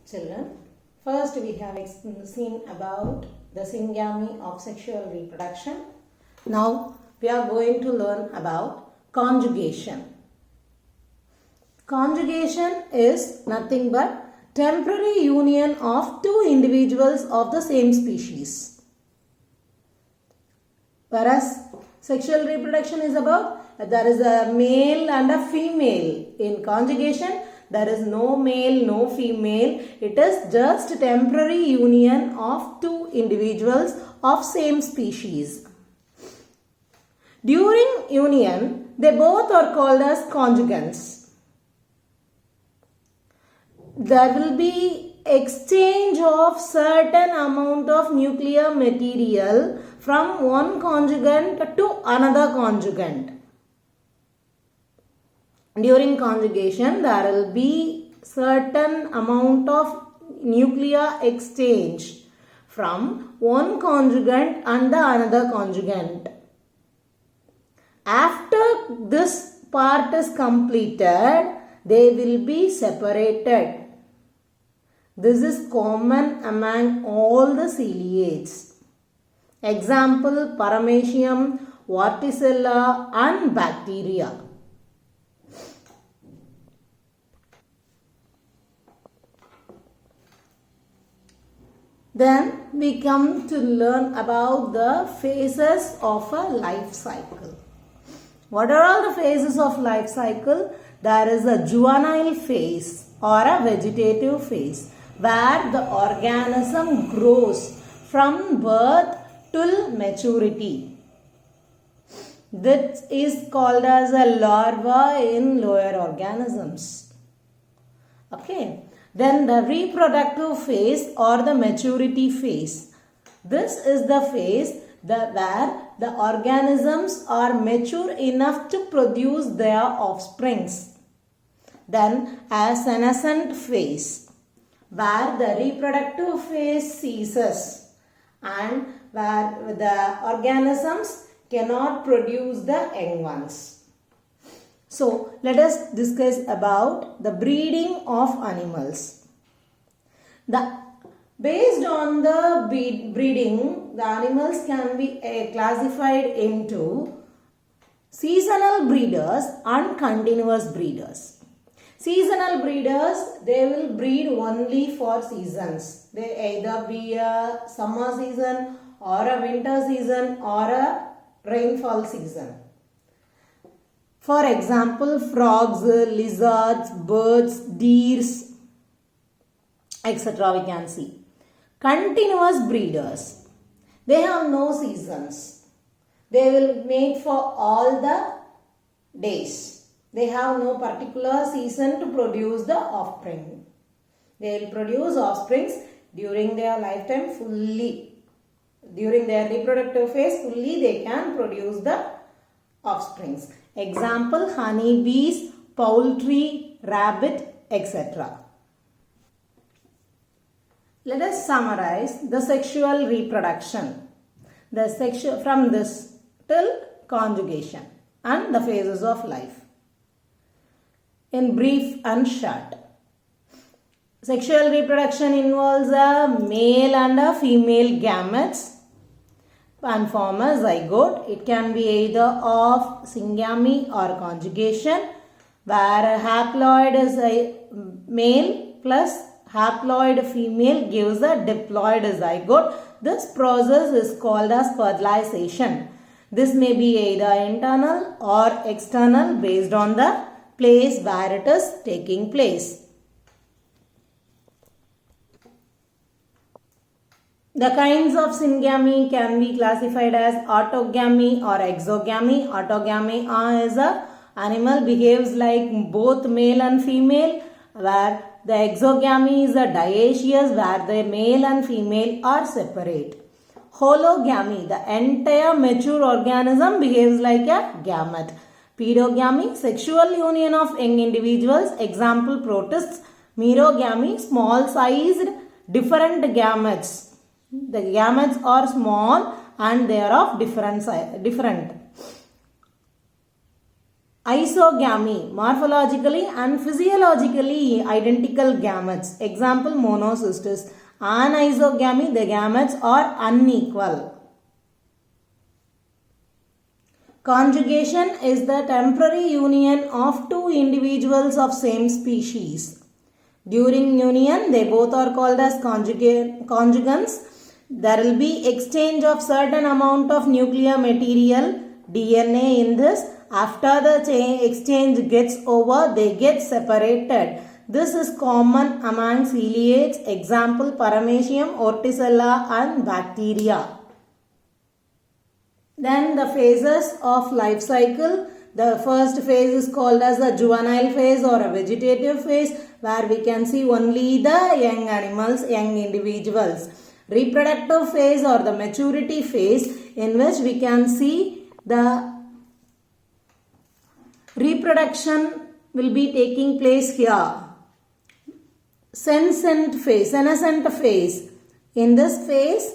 Children, first we have seen about the syngamy of sexual reproduction. Now we are going to learn about conjugation. Conjugation is nothing but temporary union of two individuals of the same species. Whereas sexual reproduction is about there is a male and a female. In conjugation, there is no male, no female. It is just temporary union of two individuals of same species. During union, they both are called as conjugants. There will be exchange of certain amount of nuclear material from one conjugant to another conjugant. During conjugation, there will be certain amount of nuclear exchange from one conjugant and the another conjugant. After this part is completed, they will be separated. This is common among all the ciliates. Example, Paramecium, Vorticella and bacteria. Then we come to learn about the phases of a life cycle. What are all the phases of life cycle? There is a juvenile phase or a vegetative phase where the organism grows from birth till maturity. This is called as a larva in lower organisms. Okay. Then the reproductive phase or the maturity phase. This is the phase where the organisms are mature enough to produce their offsprings. Then a senescent phase where the reproductive phase ceases and where the organisms cannot produce the young ones. So, let us discuss about the breeding of animals. Based on the breeding, the animals can be classified into seasonal breeders and continuous breeders. Seasonal breeders, they will breed only for seasons. They either be a summer season or a winter season or a rainfall season. For example, frogs, lizards, birds, deers, etc. we can see. Continuous breeders, they have no seasons. They will mate for all the days. They have no particular season to produce the offspring. They will produce offsprings during their lifetime fully. During their reproductive phase, fully they can produce the offsprings. Example, honeybees, poultry, rabbit, etc. Let us summarize the sexual reproduction. From this till conjugation and the phases of life. In brief and short. Sexual reproduction involves a male and a female gametes and form a zygote. It can be either of syngamy or conjugation, where a haploid is a male plus haploid female gives a diploid zygote. This process is called as fertilization. This may be either internal or external based on the place where it is taking place. The kinds of syngamy can be classified as autogamy or exogamy. Autogamy is a animal behaves like both male and female, where the exogamy is a dioecious where the male and female are separate. Hologamy, the entire mature organism behaves like a gamete. Pedogamy, sexual union of young individuals. Example, protists. Merogamy, small sized different gametes. The gametes are small and they are of different. Isogamy, morphologically and physiologically identical gametes. Example, monocystis. Anisogamy, the gametes are unequal. Conjugation is the temporary union of two individuals of same species. During union, they both are called as conjugants. There will be exchange of certain amount of nuclear material, DNA in this. After the exchange gets over, they get separated. This is common among ciliates. Example, Paramecium, Orticella and bacteria. Then the phases of life cycle. The first phase is called as the juvenile phase or a vegetative phase, where we can see only the young animals, young individuals. Reproductive phase or the maturity phase, in which we can see the reproduction will be taking place here. Senescent phase. In this phase,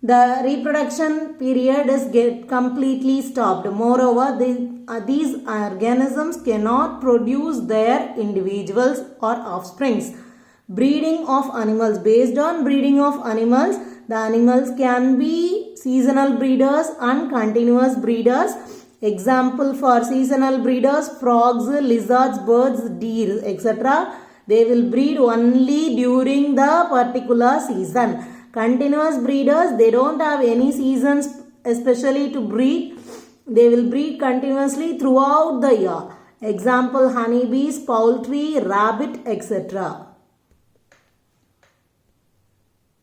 the reproduction period is completely stopped. Moreover, these organisms cannot produce their individuals or offsprings. Breeding of animals. Based on breeding of animals, the animals can be seasonal breeders and continuous breeders. Example for seasonal breeders, frogs, lizards, birds, deer, etc. They will breed only during the particular season. Continuous breeders, they don't have any seasons especially to breed. They will breed continuously throughout the year. Example, honeybees, poultry, rabbit, etc.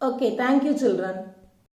Okay, thank you children.